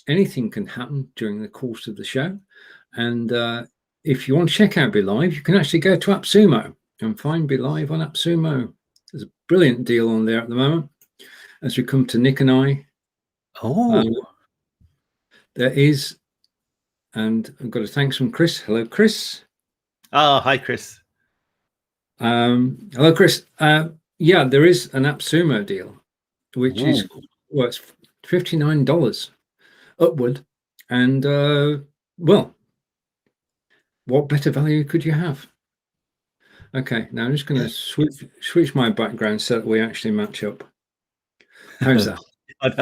anything can happen during the course of the show. And if you want to check out Be.Live, you can actually go to AppSumo and find Be.Live on AppSumo. There's a brilliant deal on there at the moment. As we come to Nick and I, there is, and I've got a thanks from Chris. Hello, Chris. Hi, Chris. Hello, Chris. Yeah, there is an AppSumo deal, which is it's $59 upward, and well, what better value could you have? Okay, now I'm just going to switch my background so that we actually match up. How's that? I'm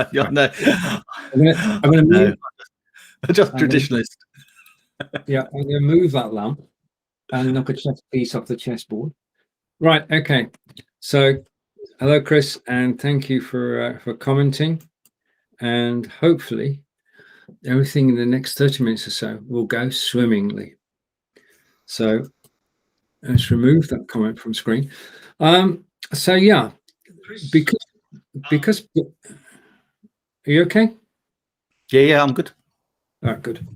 going to move. Just traditionalist. Yeah, I'm going to move that lamp and knock a chess piece off the chessboard. Right. Okay. So, hello, Chris, and thank you for commenting. And hopefully, everything in the next 30 minutes or so will go swimmingly. So, let's remove that comment from screen. So yeah, because are you okay? Yeah, I'm good. All right, good.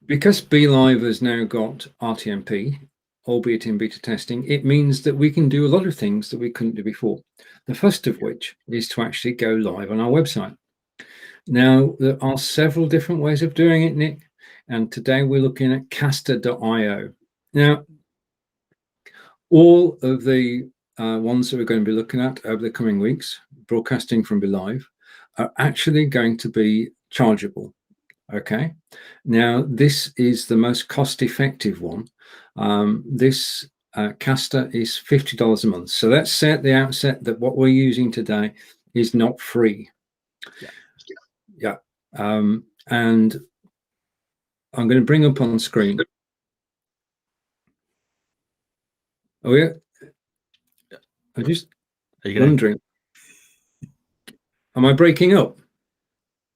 Because Be.Live has now got RTMP, albeit in beta testing, it means that we can do a lot of things that we couldn't do before. The first of which is to actually go live on our website. Now, there are several different ways of doing it, Nick, and today we're looking at caster.io. Now, all of the ones that we're going to be looking at over the coming weeks, broadcasting from Be.Live, are actually going to be chargeable. Okay, now this is the most cost-effective one. This caster is $50 a month. So let's say at the outset that what we're using today is not free. Yeah. And I'm going to bring up on screen. Oh yeah. I'm just wondering. Am I breaking up?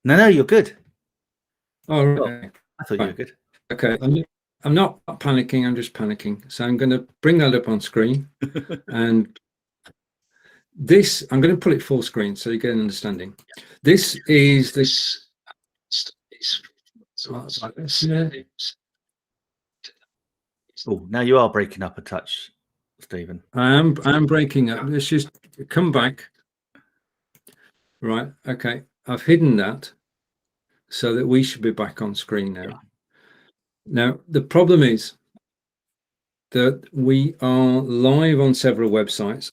No, you're good. Oh, right. I thought you were good. Okay, I'm not panicking. I'm just panicking. So I'm going to bring that up on screen, and this I'm going to put it full screen so you get an understanding. This is this. Oh, now you are breaking up a touch, Stephen. I'm breaking up. Let's just come back. Right. Okay. I've hidden that so that we should be back on screen now. Now, the problem is that we are live on several websites,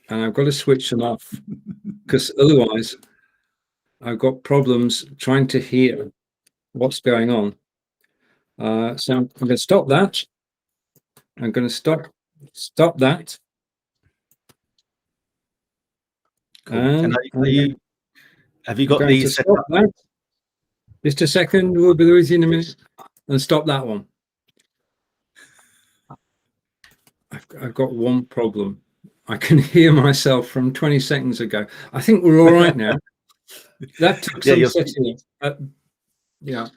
and I've got to switch them off because otherwise I've got problems trying to hear what's going on. So I'm going to stop that. I'm going to stop that. Cool. And have you got these set up? Just a second, we'll be with you in a minute. And stop that one. I've got one problem. I can hear myself from 20 seconds ago. I think we're all right now. That took some setting. Yeah.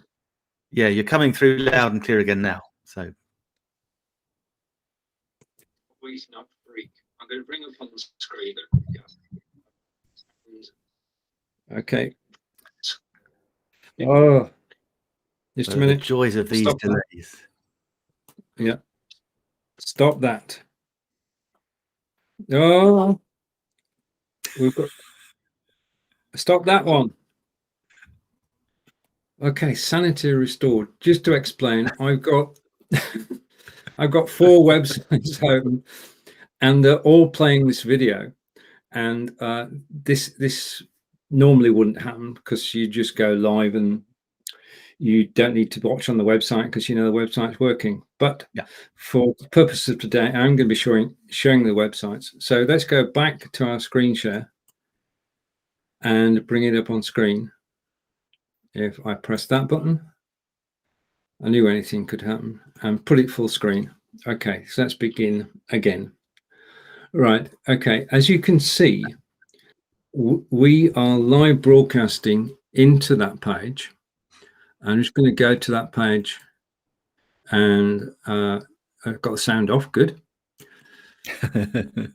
Yeah, you're coming through loud and clear again now. So. Not freak. I'm going to bring up on the screen. Okay. Oh, just a minute. The joys of these delays. Yeah. Stop that. Oh, we've got. Stop that one. Okay, sanity restored. Just to explain, I've got 4 websites open, and they're all playing this video. And this normally wouldn't happen because you just go live and you don't need to watch on the website because you know the website's working. But for the purposes of today, I'm going to be showing the websites. So let's go back to our screen share and bring it up on screen. If I press that button, I knew anything could happen, and put it full screen. Okay, so let's begin again. Right, okay, as you can see, we are live broadcasting into that page. I'm just going to go to that page, and I've got the sound off. Good. Okay,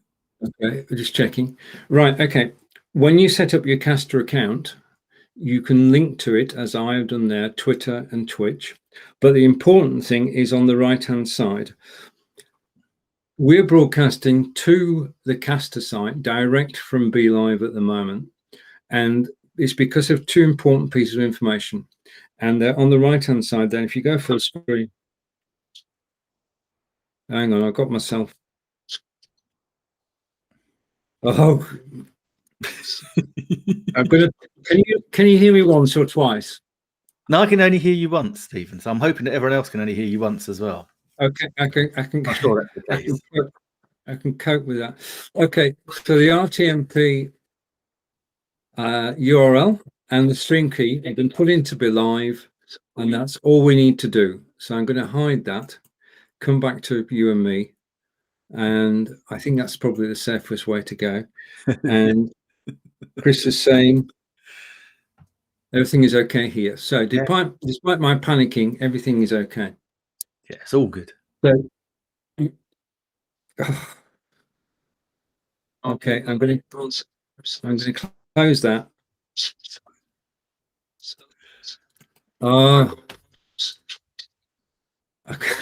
we're just checking. Right, okay. When you set up your caster account, You can link to it, as I have done there, Twitter and Twitch. But the important thing is on the right-hand side. We're broadcasting to the caster site direct from Be.Live at the moment. And it's because of two important pieces of information. And on the right-hand side, then, if you go full screen, hang on, I got myself. Oh, I'm gonna. Can you hear me once or twice? No, I can only hear you once, Stephen. So I'm hoping that everyone else can only hear you once as well. Okay, I can. I'm sure that's the case. I can cope with that. Okay, so the RTMP URL and the stream key have been put into Be.Live, and that's all we need to do. So I'm going to hide that, come back to you and me, and I think that's probably the safest way to go. And Chris is saying everything is okay here. So despite my panicking, everything is okay. Yeah, it's all good. So, okay, I'm going to close that. Okay.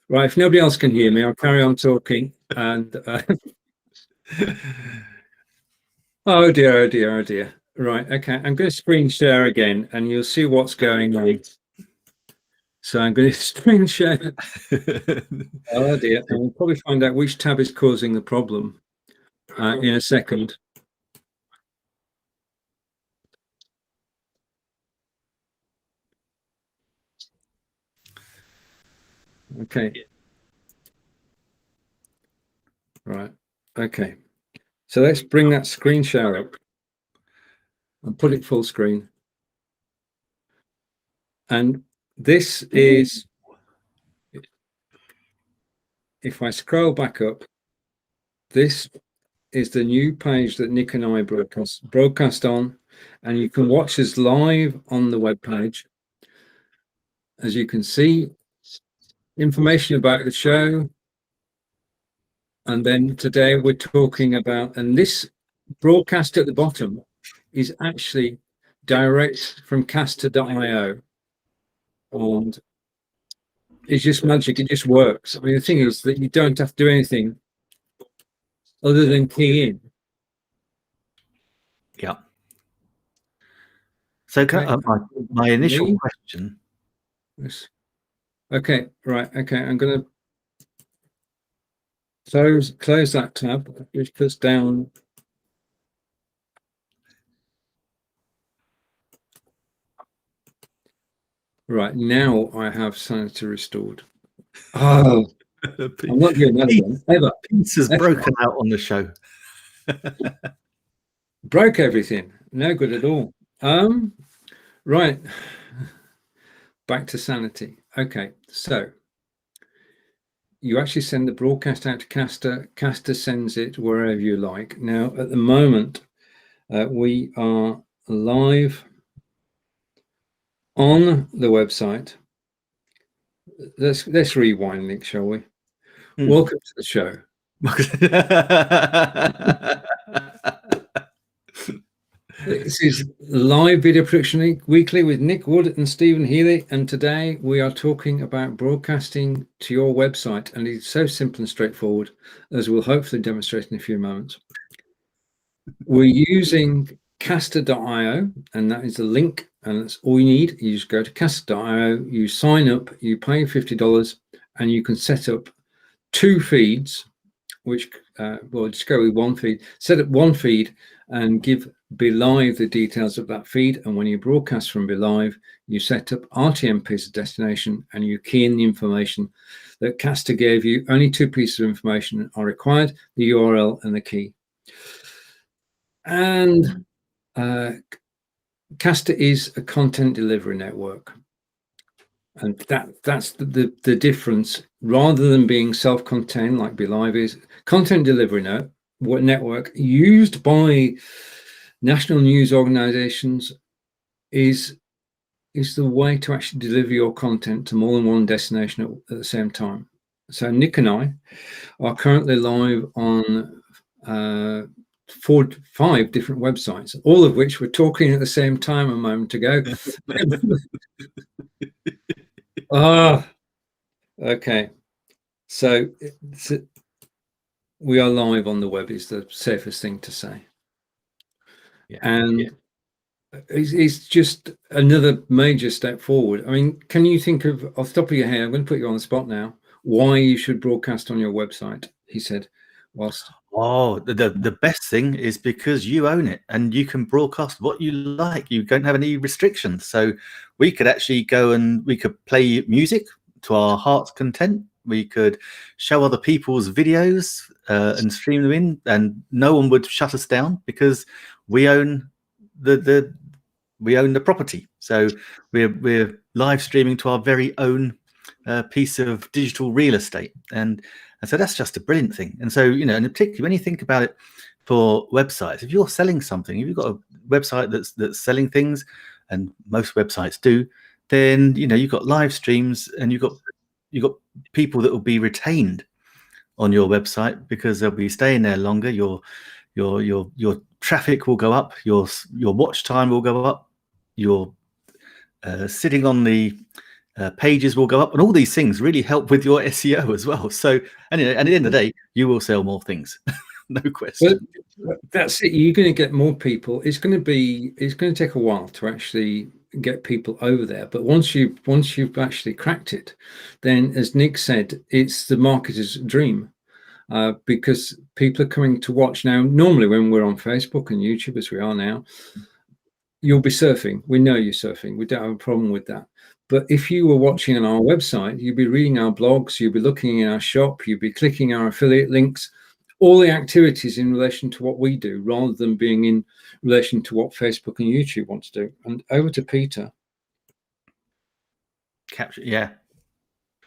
Right, if nobody else can hear me, I'll carry on talking. And oh dear, oh dear, oh dear. Right, okay, I'm going to screen share again, and you'll see what's going on. So I'm going to screen share. Oh dear, and we'll probably find out which tab is causing the problem in a second. Okay. Right. Okay. So let's bring that screen share up and put it full screen. And this is, if I scroll back up, this is the new page that Nick and I broadcast on, and you can watch us live on the web page. As you can see, information about the show. And then today we're talking about, and this broadcast at the bottom is actually direct from caster.io. And it's just magic, it just works. I mean, the thing is that you don't have to do anything other than key in. Yeah. So my initial question. Okay, right. Okay, I'm going to close that tab, which puts down. Right, now I have sanity restored. Oh, I'm not doing that again, ever. Peace has broken out on the show. Broke everything. No good at all. Right. Back to sanity. Okay, so you actually send the broadcast out to caster. Caster sends it wherever you like. Now, at the moment, we are live on the website. Let's rewind, Nick, shall we? Welcome to the show. This is live video production weekly with Nick Wood and Stephen Healey, and today we are talking about broadcasting to your website, and it's so simple and straightforward, as we'll hopefully demonstrate in a few moments. We're using caster.io, and that is the link, and that's all you need. You just go to caster.io, you sign up, you pay $50, and you can set up 2 feeds, which well, just go with 1 feed. Set up 1 feed and give Be.Live the details of that feed, and when you broadcast from Be.Live, you set up RTMP as a destination, and you key in the information that caster gave you. Only 2 pieces of information are required: the URL and the key. And caster is a content delivery network, and that's the difference. Rather than being self-contained like Be.Live is, content delivery network used by national news organizations is the way to actually deliver your content to more than one destination at the same time. So Nick and I are currently live on 5 different websites, all of which were talking at the same time a moment ago. Okay. So we are live on the web is the safest thing to say. Yeah. And it's just another major step forward. I mean, can you think of, off the top of your head, I'm going to put you on the spot now, why you should broadcast on your website? He said, whilst... Oh, the best thing is because you own it and you can broadcast what you like. You don't have any restrictions. So we could actually go and we could play music to our heart's content. We could show other people's videos and stream them in, and no one would shut us down because we own the property. So we're live streaming to our very own piece of digital real estate, and so that's just a brilliant thing. And so, you know, and particularly when you think about it for websites, if you're selling something, if you've got a website that's selling things, and most websites do, then you know you've got live streams and you've got people that will be retained on your website because they'll be staying there longer. Your traffic will go up, your watch time will go up, your sitting on the pages will go up, and all these things really help with your SEO as well. So, and at the end of the day, you will sell more things, no question. Well, that's it. You're going to get more people. It's going to take a while to actually get people over there. But once you've actually cracked it, then, as Nick said, it's the marketer's dream. Because people are coming to watch now. Normally, when we're on Facebook and YouTube, as we are now, you'll be surfing. We know you're surfing. We don't have a problem with that. But if you were watching on our website, you'd be reading our blogs, you'd be looking in our shop, you'd be clicking our affiliate links, all the activities in relation to what we do, rather than being in relation to what Facebook and YouTube want to do. And over to Peter. Capture, yeah.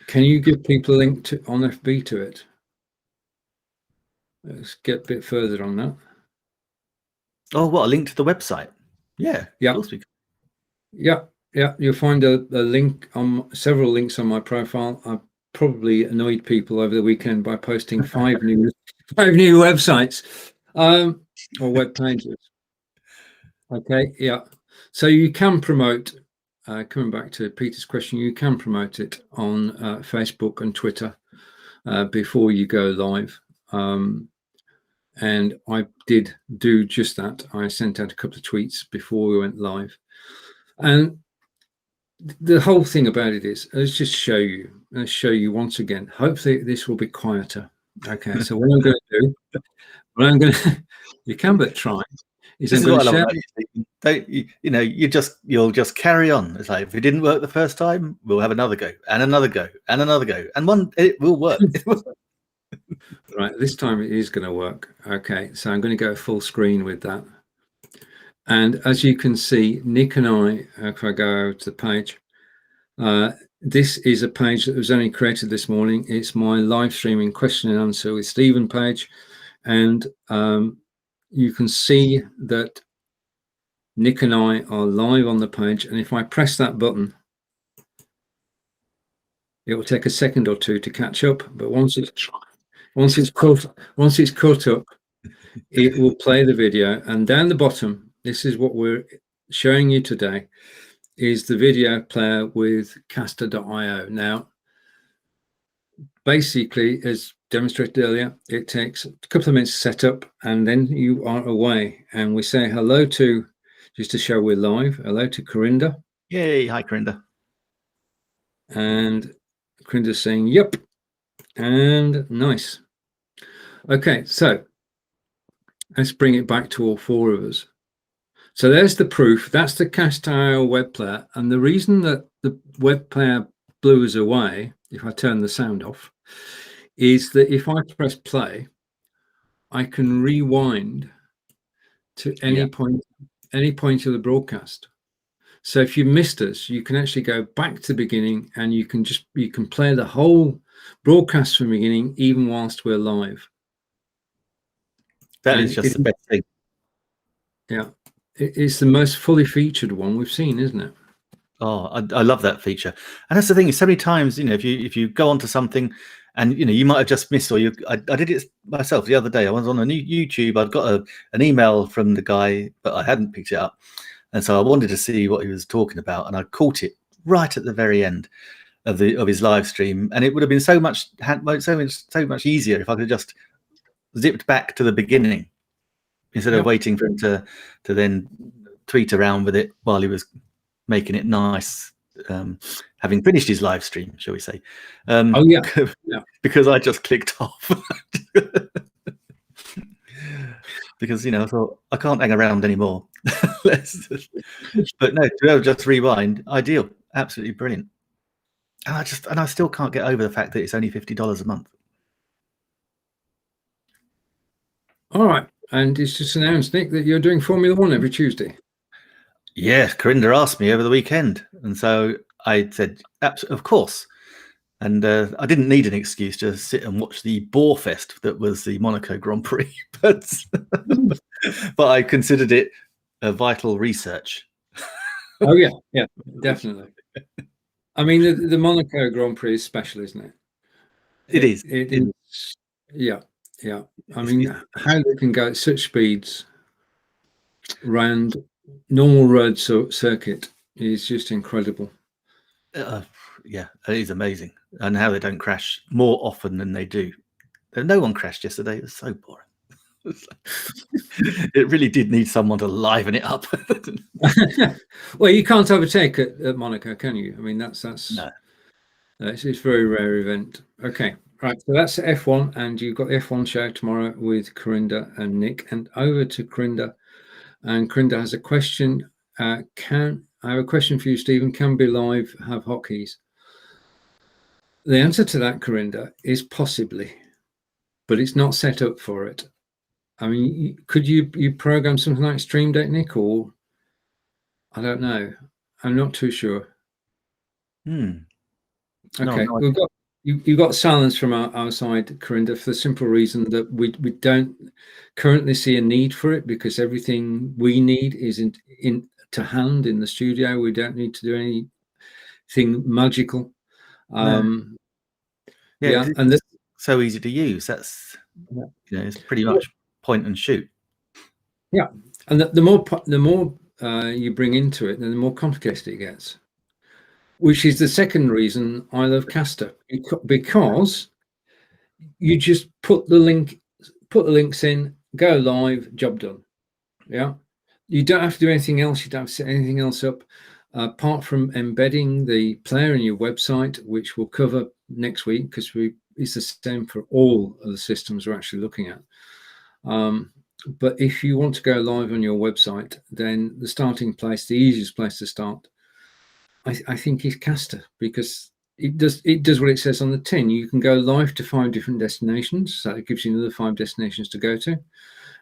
Can you give people a link to on FB to it? Let's get a bit further on that. Oh, what, a link to the website? Yeah. Yeah. Of course we can. Yeah. Yeah. You'll find a link on several links on my profile. I probably annoyed people over the weekend by posting 5 new websites or web pages. Okay. Yeah. So you can promote, coming back to Peter's question, you can promote it on Facebook and Twitter before you go live. And I did do just that. I sent out a couple of tweets before we went live. And the whole thing about it is, let's just show you once again. Hopefully this will be quieter. Okay, so what I'm going to do, you can but try, is I'm going to share. You'll just carry on. It's like, if it didn't work the first time, we'll have another go and another go and another go, and one it will work. Right, this time it is going to work. Okay, so I'm going to go full screen with that. And as you can see, Nick and I, if I go over to the page, this is a page that was only created this morning. It's my live streaming question and answer with Stephen page. And you can see that Nick and I are live on the page. And if I press that button, it will take a second or two to catch up. But once it's caught up, it will play the video. And down the bottom, this is what we're showing you today, is the video player with caster.io. Now, basically, as demonstrated earlier, it takes a couple of minutes to set up, and then you are away. And we say hello to, just to show we're live, hello to Corinda. Yay, hi Corinda. And Corinda's saying, yep, and nice. Okay, so let's bring it back to all 4 of us. So there's the proof. That's the Cast.io web player. And the reason that the web player blew us away, if I turn the sound off, is that if I press play, I can rewind to any point of the broadcast. So if you missed us, you can actually go back to the beginning, and you can play the whole broadcast from the beginning, even whilst we're live. That is just the best thing. Yeah. It's the most fully featured one we've seen, isn't it? Oh, I love that feature. And that's the thing, is so many times, you know, if you go onto something And you might have just missed, or I did it myself the other day. I was on a new YouTube. I'd got an email from the guy, but I hadn't picked it up, and so I wanted to see what he was talking about, and I caught it right at the very end of his live stream, and it would have been so much easier if I could have just zipped back to the beginning instead of waiting for him to then tweet around with it while he was making it nice, having finished his live stream, shall we say. Because I just clicked off. Because I thought I can't hang around anymore. But no, to be able to just rewind, ideal, absolutely brilliant. And I still can't get over the fact that it's only $50 a month. All right, and it's just announced, Nick, that you're doing Formula One every Tuesday. Yeah, Corinda asked me over the weekend, and so I said, of course. And I didn't need an excuse to sit and watch the bore fest that was the Monaco Grand Prix, but I considered it a vital research. Oh yeah, definitely. I mean, the Monaco Grand Prix is special, isn't it? It is. Yeah. I mean, how they can go at such speeds around normal road circuit is just incredible. Yeah, it is amazing, and how they don't crash more often than they do. No one crashed yesterday. It was so boring. It really did need someone to liven it up. Well, you can't overtake at Monaco, can you? I mean, that's no. It's a very rare event. Okay, right. So that's F1, and you've got the F1 show tomorrow with Corinda and Nick. And over to Corinda, and Corinda has a question. I have a question for you, Stephen. Can Be.Live have hotkeys? The answer to that, Corinda, is possibly, but it's not set up for it. I mean, could you program something like Stream Deck, Nick, or I don't know. I'm not too sure. Okay, no, you've got silence from our side, Corinda, for the simple reason that we don't currently see a need for it, because everything we need is in to hand in the studio. We don't need to do anything magical. And it's so easy to use. That's it's pretty much point and shoot. Yeah, and the more you bring into it, then the more complicated it gets. Which is the second reason I love Caster, because you just put the links in, go live, job done. Yeah, you don't have to do anything else. You don't have to set anything else up apart from embedding the player in your website, which we'll cover next week, because it's the same for all of the systems we're actually looking at. But if you want to go live on your website, then the starting place, the easiest place to start, I think, is Caster, because it does what it says on the tin. You can go live to 5 different destinations, so it gives you another 5 destinations to go to.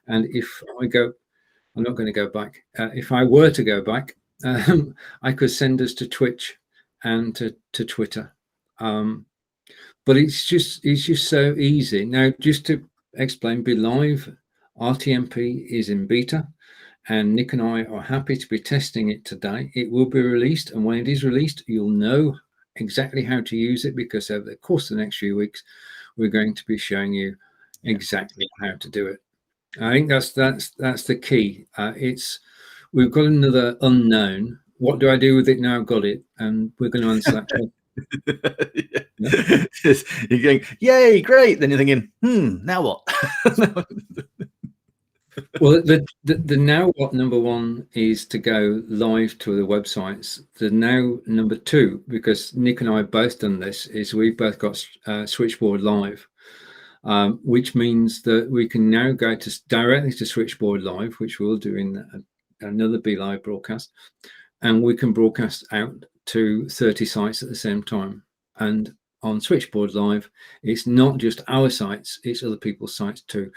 And if I'm not going to go back. If I were to go back, I could send us to Twitch and to Twitter. But it's just so easy. Now, just to explain, Be.Live RTMP is in beta, and Nick and I are happy to be testing it today. It will be released, and when it is released, you'll know exactly how to use it, because over the course of the next few weeks, we're going to be showing you exactly how to do it. I think that's the key. We've got another unknown. What do I do with it now? I've got it, and we're going to answer that. You're going, yay, great. Then you're thinking, now what? Well, the now what number one is to go live to the websites. The now number two, because Nick and I have both done this, is we've both got Switchboard Live, which means that we can now go directly to Switchboard Live, which we'll do in another Be.Live broadcast, and we can broadcast out to 30 sites at the same time. And on Switchboard Live, it's not just our sites, it's other people's sites too.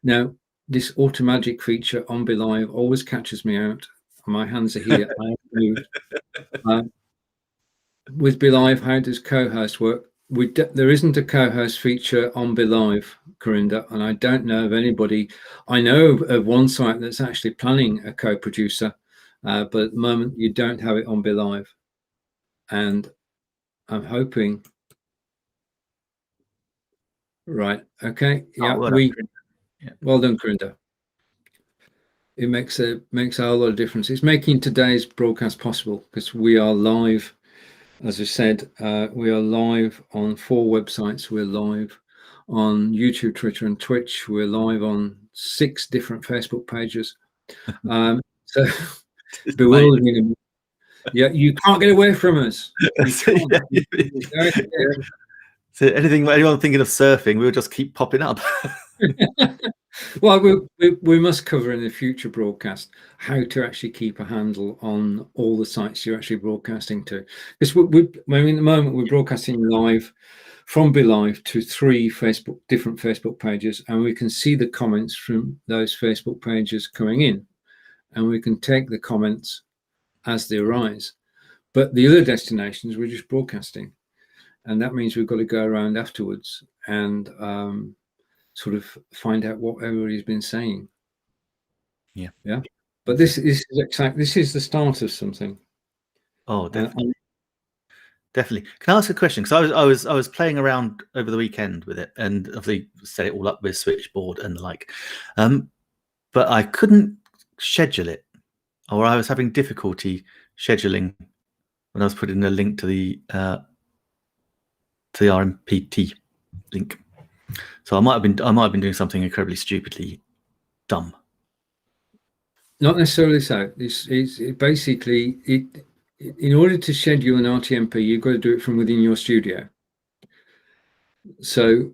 Now, this automagic feature on Be.Live always catches me out. My hands are here. I have moved. With Be.Live, how does co-host work? There isn't a co-host feature on Be.Live, Corinda, and I don't know of anybody. I know of one site that's actually planning a co-producer, but at the moment you don't have it on Be.Live. And I'm hoping Right. Okay. Yeah. well We. done. Yeah. Well done, Corinda. It makes a whole lot of difference. It's making today's broadcast possible because we are live. As I said, we are live on 4 websites. We're live on YouTube, Twitter, and Twitch. We're live on 6 different Facebook pages. So It's amazing. bewildering. Yeah, you can't get away from us. You So, can't. yeah. So anyone thinking of surfing, we'll just keep popping up. Well, we must cover in the future broadcast how to actually keep a handle on all the sites you're actually broadcasting to. Because at the moment we're broadcasting live from Be.Live to 3 different Facebook pages, and we can see the comments from those Facebook pages coming in, and we can take the comments as they arise. But the other destinations we're just broadcasting, and that means we've got to go around afterwards and sort of find out what everybody's been saying. Yeah. But this is the start of something. Oh, definitely. Definitely. Can I ask a question? Because I was playing around over the weekend with it, and obviously set it all up with Switchboard and the like, but I couldn't schedule it, or I was having difficulty scheduling when I was putting a link to the RMPT link. So I might have been doing something incredibly stupidly dumb. Not necessarily so. It's basically in order to schedule an RTMP, you've got to do it from within your studio. So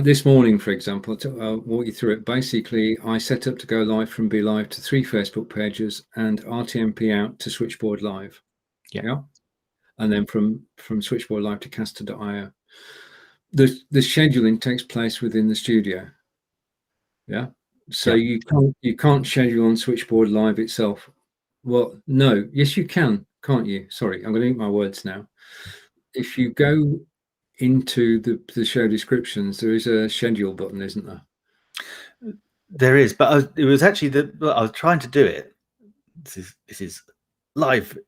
this morning, for example, I'll walk you through it. Basically, I set up to go live from Be.Live to 3 Facebook pages and RTMP out to Switchboard Live. Yeah. And then from Switchboard Live to caster.io. The scheduling takes place within the studio. Yeah. So you can't schedule on Switchboard Live itself. Well, no. Yes, you can, can't you? Sorry, I'm going to eat my words now. If you go into the show descriptions, there is a schedule button, isn't there? There is, but it was actually I was trying to do it. This is live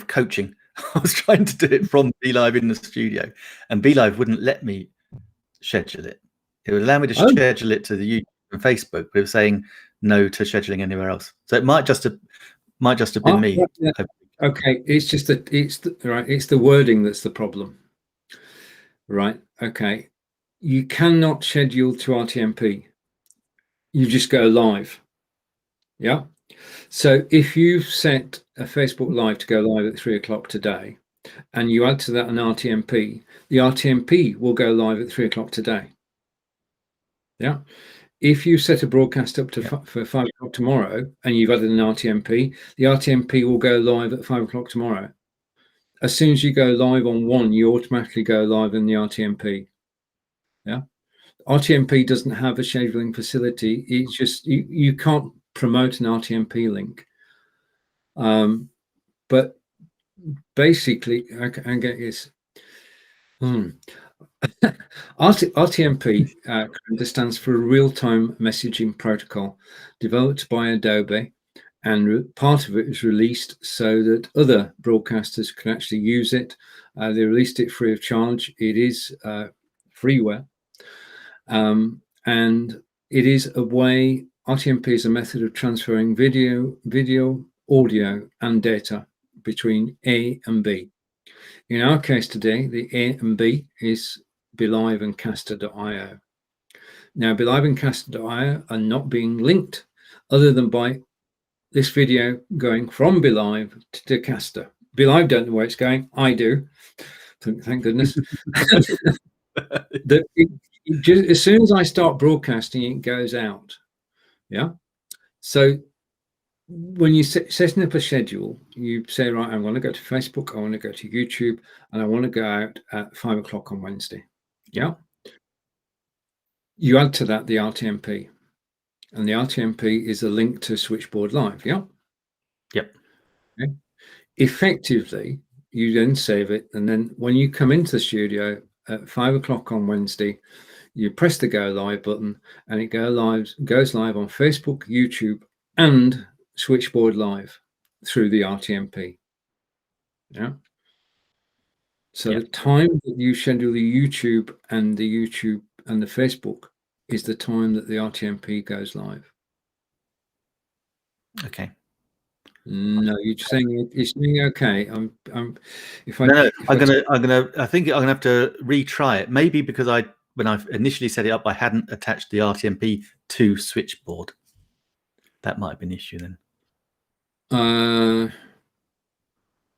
coaching. I was trying to do it from Be.Live in the studio, and Be.Live wouldn't let me schedule it. It would allow me to schedule it to the YouTube and Facebook, but it was saying no to scheduling anywhere else. So it might just have been me. Yeah. Okay, it's just that it's the wording that's the problem. Right. Okay. You cannot schedule to RTMP. You just go live. Yeah. So if you've set a Facebook Live to go live at 3 o'clock today, and you add to that an RTMP, the RTMP will go live at 3 o'clock today. Yeah. If you set a broadcast up to for 5 o'clock tomorrow, and you've added an RTMP, the RTMP will go live at 5 o'clock tomorrow. As soon as you go live on one, you automatically go live in the RTMP. Yeah. RTMP doesn't have a scheduling facility. It's just you can't promote an RTMP link. But basically, I get this. RTMP stands for Real-Time Messaging Protocol, developed by Adobe, and part of it is released so that other broadcasters can actually use it. They released it free of charge. It is freeware. And it is a way, RTMP is a method of transferring video, audio, and data between A and B. In our case today, the A and B is Be.Live and caster.io. Now, Be.Live and caster.io are not being linked other than by this video going from Be.Live to caster. Be.Live don't know where it's going. I do. Thank goodness. As soon as I start broadcasting, it goes out. Yeah. So when you're setting up a schedule, you say, right, I want to go to Facebook, I want to go to YouTube, and I want to go out at 5 o'clock on Wednesday. Yeah. You add to that the RTMP, and the RTMP is a link to Switchboard Live. Yeah. Yep. Okay. Effectively, you then save it, and then when you come into the studio at 5 o'clock on Wednesday, you press the go live button, and it goes live on Facebook, YouTube, and Switchboard Live through the RTMP. Yeah. So the time that you schedule the YouTube and the YouTube and the Facebook is the time that the RTMP goes live. Okay. No, you're saying it's saying okay. I think I'm gonna have to retry it. Maybe because when I initially set it up, I hadn't attached the RTMP to switchboard. That might have been an issue then.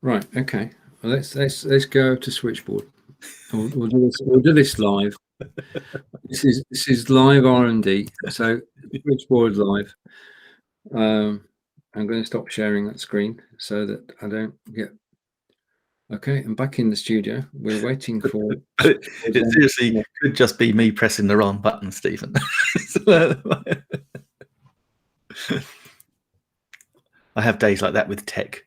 Right. Okay. Well, let's go to switchboard. We'll do this live. This is live R&D. So switchboard live. I'm going to stop sharing that screen so that I don't get. Okay, I'm back in the studio. We're waiting for. It seriously could just be me pressing the wrong button, Stephen. I have days like that with tech.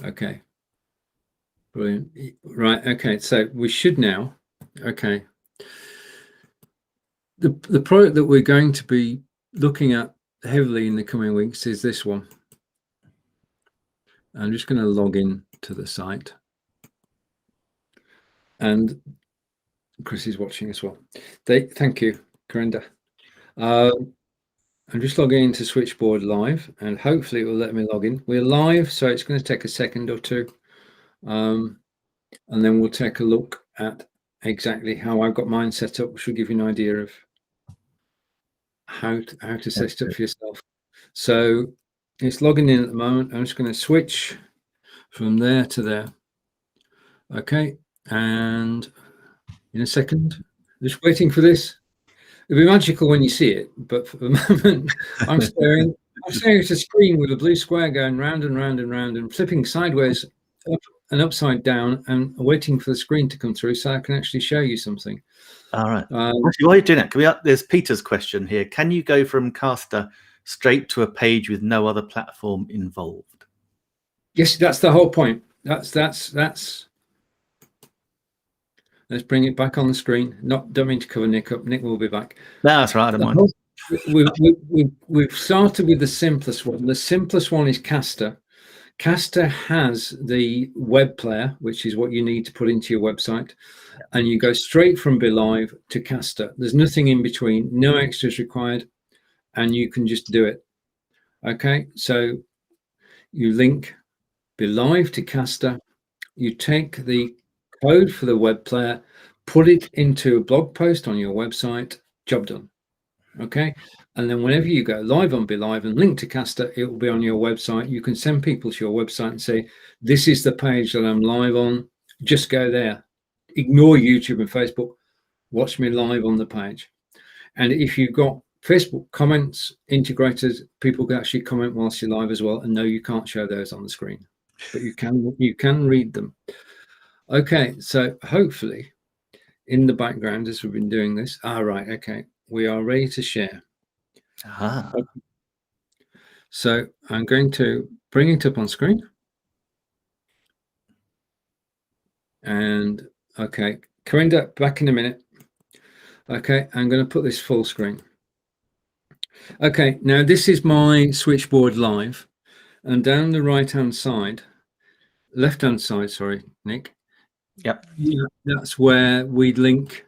Okay. Brilliant. Right. Okay. So we should now. Okay. The product that we're going to be looking at heavily in the coming weeks is this one. I'm just going to log in to the site. And Chris is watching as well. Thank you, Corinda. I'm just logging into Switchboard Live, and hopefully it will let me log in. We're live, so it's going to take a second or two. And then we'll take a look at exactly how I've got mine set up, which will give you an idea of how to set it up for yourself. So it's logging in at the moment. I'm just going to switch from there to there. Okay, and in a second, just waiting for this. It'll be magical when you see it, but for the moment, I'm staring at a screen with a blue square going round and round and round and flipping sideways up and upside down and waiting for the screen to come through so I can actually show you something. All right. Actually, while you're doing it, there's Peter's question here. Can you go from Caster straight to a page with no other platform involved? Yes, that's the whole point. That's. Let's bring it back on the screen. Don't mean to cover Nick up. Nick will be back. No, that's right. I don't mind. We've started with the simplest one. The simplest one is Caster. Caster has the web player, which is what you need to put into your website, and you go straight from Be.Live to Caster. There's nothing in between, no extras required, and you can just do it. Okay, so you link Be.Live to Caster. You take the code for the web player, put it into a blog post on your website, job done. Okay, and then whenever you go live on Be.Live and link to Caster, it will be on your website. You can send people to your website and say, this is the page that I'm live on, just go there. Ignore YouTube and Facebook, watch me live on the page. And if you've got Facebook comments integrators, people can actually comment whilst you're live as well. And no, you can't show those on the screen, but you can read them. Okay, so hopefully in the background as we've been doing this, right, okay, we are ready to share. Okay. So I'm going to bring it up on screen. And okay, Corinda, back in a minute. Okay, I'm going to put this full screen. Okay, now this is my switchboard live, and down the left-hand side, sorry, Nick. Yep. Yeah, that's where we link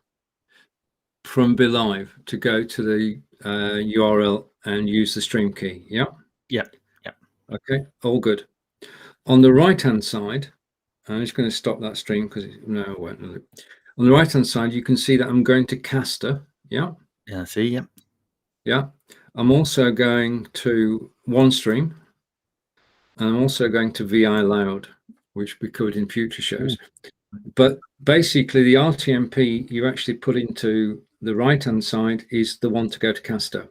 from Be.Live to go to the URL and use the stream key. Yeah. Yep. Yep. Okay, all good. On the right-hand side, I'm just going to stop that stream because no, it won't. On the right-hand side, you can see that I'm going to Caster. Yeah. Yeah. See. Yep. Yeah. I'm also going to OneStream, and I'm also going to VI Loud, which we covered in future shows. But basically, the RTMP you actually put into the right-hand side is the one to go to Caster.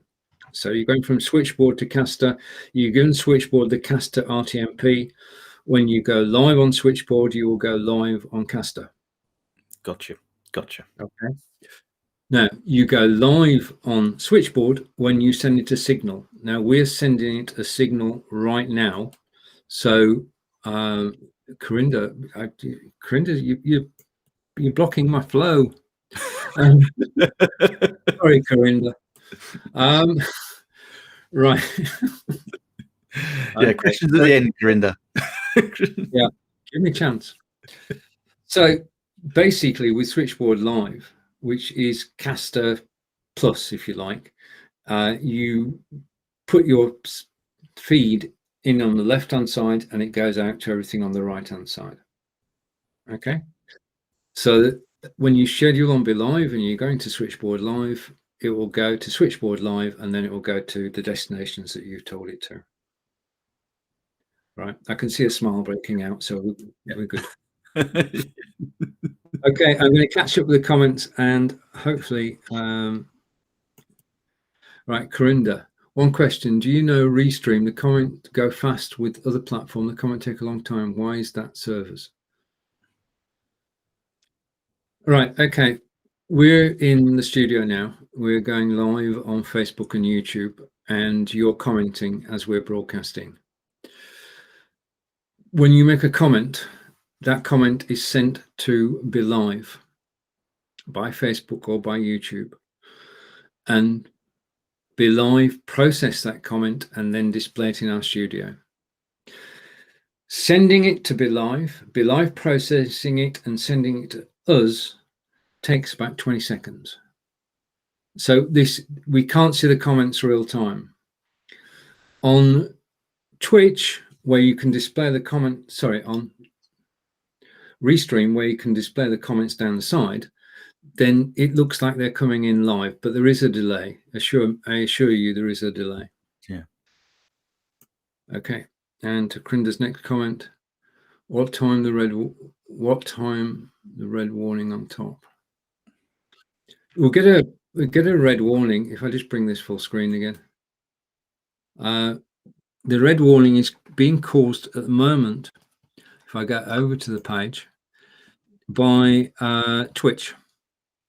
So you're going from switchboard to Caster. You're given switchboard the Caster RTMP. When you go live on switchboard, you will go live on Caster. Gotcha. Okay. Now you go live on switchboard when you send it a signal. Now we're sending it a signal right now. So Corinda, you're blocking my flow. Sorry, Corinda. Right. Yeah, questions at the end, Corinda. Yeah, give me a chance. So basically with Switchboard Live, which is Caster Plus, if you like, you put your feed in on the left-hand side and it goes out to everything on the right-hand side. Okay, so that when you schedule on Be.Live and you're going to Switchboard Live, it will go to Switchboard Live and then it will go to the destinations that you've told it to. Right, I can see a smile breaking out, so we're good. Okay, I'm going to catch up with the comments and hopefully, right, Corinda, one question. Do you know Restream, the comment go fast with other platform, the comment take a long time. Why is that servers? Right, okay. We're in the studio now. We're going live on Facebook and YouTube, and you're commenting as we're broadcasting. When you make a comment, that comment is sent to Be.Live by Facebook or by YouTube, and Be.Live process that comment and then display it in our studio. Sending it to Be.Live processing it and sending it to us takes about 20 seconds. So we can't see the comments real time. On Twitch, where you can display the comment, on Restream, where you can display the comments down the side, then it looks like they're coming in live, but there is a delay. I assure you there is a delay. Yeah. Okay. And to Corinda's next comment, what time the red warning on top? We'll get a red warning if I just bring this full screen again. The red warning is being caused at the moment, if I go over to the page, by Twitch.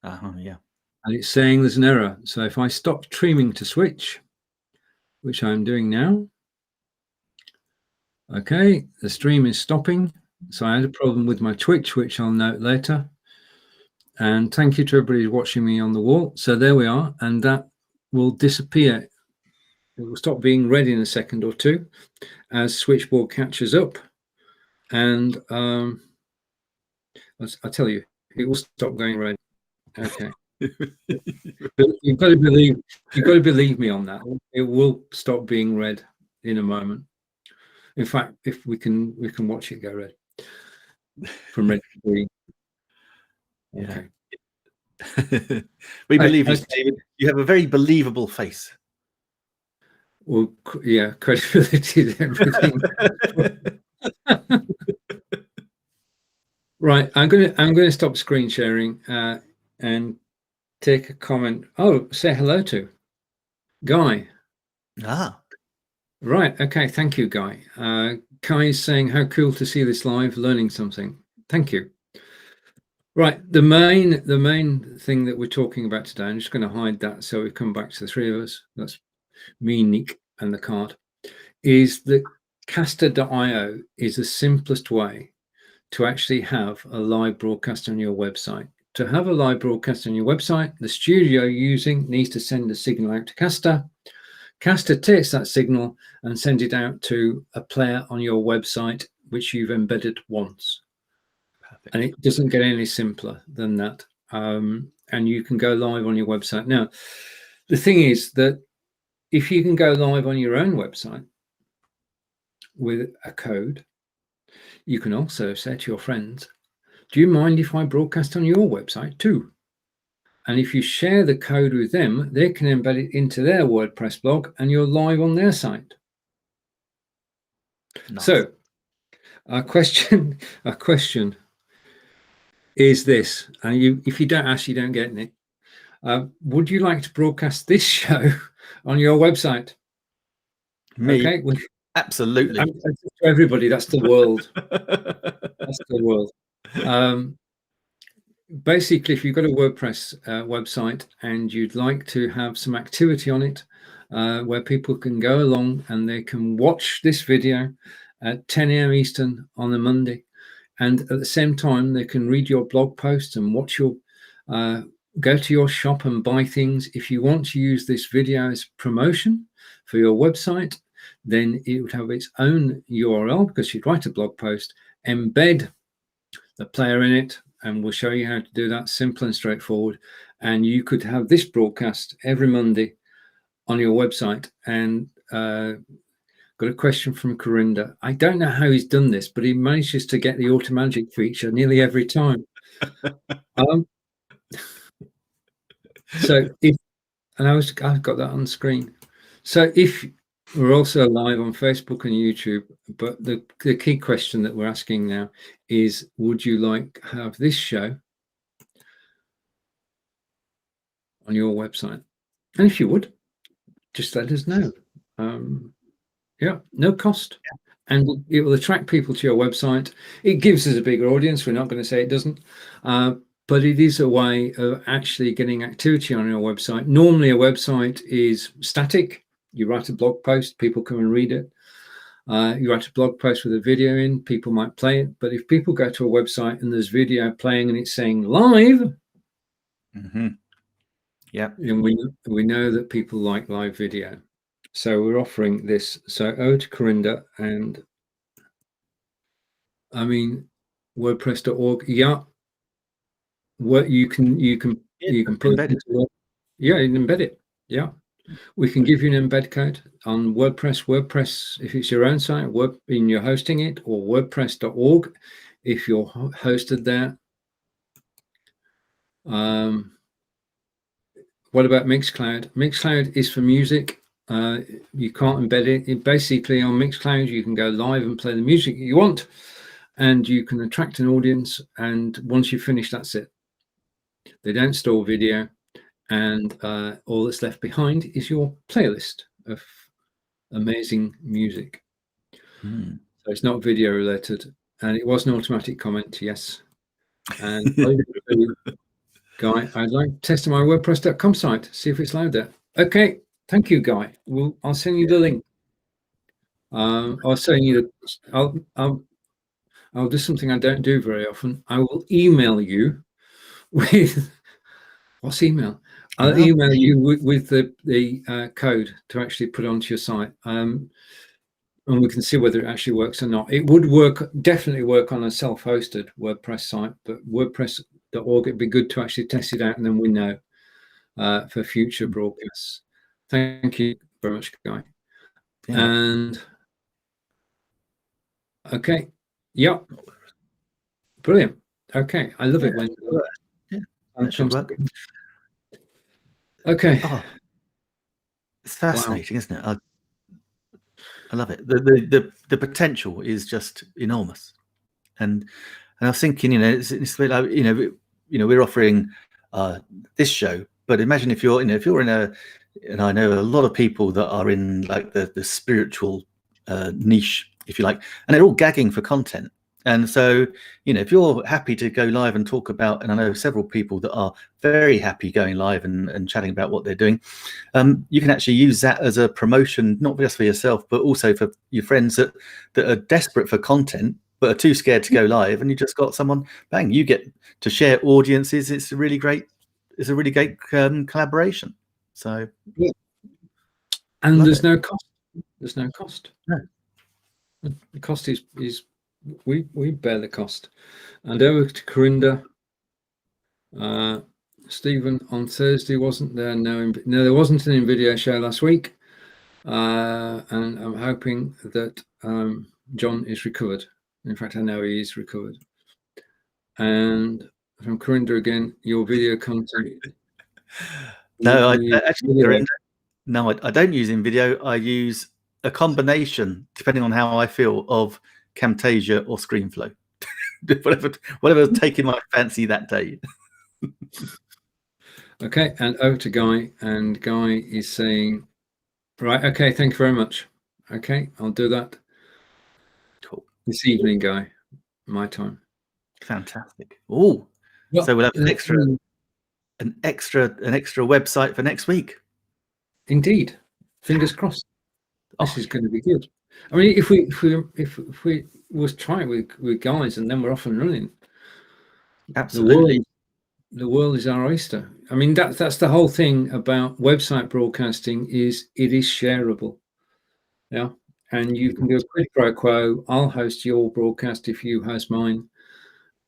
Yeah. And it's saying there's an error. So if I stop streaming to Switch, which I'm doing now, okay, the stream is stopping. So I had a problem with my Twitch, which I'll note later. And thank you to everybody watching me on the wall. So there we are, and that will disappear. It will stop being red in a second or two as Switchboard catches up. And I'll tell you, it will stop going red. Okay. But you've got to believe me on that. It will stop being red in a moment. In fact, if we can watch it go red from red to green. Okay. Yeah. We believe you, David. You have a very believable face. Well, yeah, credibility is everything. Right, I'm gonna stop screen sharing and take a comment. Oh, say hello to Guy. Right, okay, thank you, Guy. Kai is saying, how cool to see this live, learning something. Thank you. Right, the main thing that we're talking about today, I'm just going to hide that so we come back to the three of us. That's me, Nick, and the card. Is that Caster.io is the simplest way to actually have a live broadcast on your website. To have a live broadcast on your website, the studio you're using needs to send a signal out to Caster. Caster takes that signal and sends it out to a player on your website, which you've embedded once. Perfect. And it doesn't get any simpler than that. And you can go live on your website. Now, the thing is that if you can go live on your own website with a code, you can also say to your friends, do you mind if I broadcast on your website too? And if you share the code with them, they can embed it into their WordPress blog and you're live on their site. Nice. So our question is this, and if you don't ask, you don't get it. Would you like to broadcast this show on your website? Me? Okay. Absolutely. To everybody, that's the world. That's the world. Basically, if you've got a WordPress website and you'd like to have some activity on it where people can go along and they can watch this video at 10 a.m. Eastern on a Monday, and at the same time they can read your blog posts and watch your go to your shop and buy things. If you want to use this video as promotion for your website, then it would have its own URL because you'd write a blog post, embed the player in it, and we'll show you how to do that, simple and straightforward. And you could have this broadcast every Monday on your website. And got a question from Corinda. I don't know how he's done this, but he manages to get the automagic feature nearly every time. So if, and I've got that on screen. So if we're also live on Facebook and YouTube, but the key question that we're asking now is, would you like to have this show on your website? And if you would, just let us know. Yeah, no cost. And it will attract people to your website. It gives us a bigger audience. We're not going to say it doesn't. But it is a way of actually getting activity on your website. Normally, a website is static. You write a blog post, people come and read it. You write a blog post with a video in, people might play it. But if people go to a website and there's video playing and it's saying live, yeah, and we know that people like live video. So we're offering this. So over to Corinda, and I mean, WordPress.org. Yeah, what you can put it into, yeah, you can embed it. Yeah, we can give you an embed code on WordPress if it's your own site, in your hosting it, or WordPress.org if you're hosted there. What about Mixcloud? Mixcloud is for music. You can't embed it. Basically, on Mixcloud, you can go live and play the music you want, and you can attract an audience. And once you finish, that's it. They don't store video, and all that's left behind is your playlist of amazing music. So it's not video related, and it was an automatic comment, yes. And Guy, I'd like to test my WordPress.com site, see if it's loud there. Okay, thank you, Guy. I'll send you the link. I'll send you I'll do something I don't do very often. I will email you with what's email? I'll email you with the code to actually put onto your site, and we can see whether it actually works or not. It would definitely work on a self-hosted WordPress site, but WordPress.org, it'd be good to actually test it out, and then we know for future broadcasts. Thank you very much, Guy. Yeah. And okay, yeah, brilliant. Okay, I love it when that should work. Okay. Oh, it's fascinating, isn't it? I love it. The potential is just enormous, and I was thinking, it's a bit like, we're offering this show, but imagine if you're in a, and I know a lot of people that are in like the spiritual niche, if you like, and they're all gagging for content. And so, if you're happy to go live and talk about, and I know several people that are very happy going live and chatting about what they're doing, you can actually use that as a promotion, not just for yourself, but also for your friends that are desperate for content, but are too scared to go live. And you just got someone, bang, you get to share audiences. It's a really great collaboration. So, yeah. And there's no cost. There's no cost. No. The cost is we bear the cost. And over to Corinda. Stephen, on Thursday wasn't there? No, there wasn't an NVIDIA show last week, and I'm hoping that John is recovered. In fact, I know he is recovered. And from Corinda again, your video content. No, Corinda, no, I don't use InVideo. I use a combination, depending on how I feel, of Camtasia or ScreenFlow. whatever's taking my fancy that day. Okay, and over to Guy, and Guy is saying, right, okay, thank you very much. Okay, I'll do that. Cool. This evening, Guy, my time. Fantastic. Oh, well, so we'll have an extra website for next week. Indeed, fingers crossed. This is going to be good. I mean, if we was try it with guys, and then we're off and running. Absolutely. The world is our oyster. I mean, that's the whole thing about website broadcasting, is it is shareable. Yeah, and you can do a quid pro quo. I'll host your broadcast if you host mine,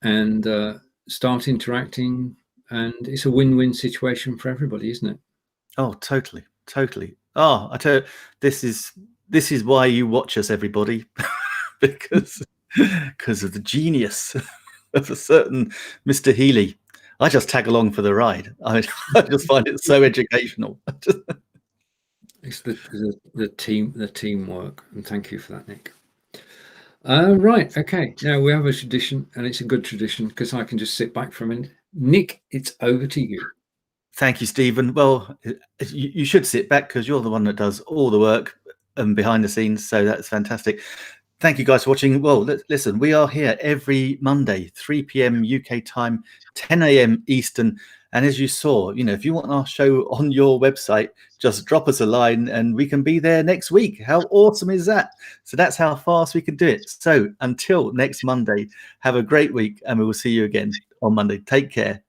and start interacting, and it's a win-win situation for everybody, isn't it? Oh, totally. Oh, I tell you, this is why you watch us, everybody, because of the genius of a certain Mr. Healey. I just tag along for the ride. I just find it so educational. It's the teamwork, and thank you for that, Nick. Right, okay. Now we have a tradition, and it's a good tradition because I can just sit back for a minute. Nick, it's over to you. Thank you, Stephen. Well, you should sit back because you're the one that does all the work behind the scenes. So that's fantastic. Thank you guys for watching. Well, listen, we are here every Monday, 3 p.m. UK time, 10 a.m. Eastern. And as you saw, if you want our show on your website, just drop us a line and we can be there next week. How awesome is that? So that's how fast we can do it. So until next Monday, have a great week and we will see you again on Monday. Take care.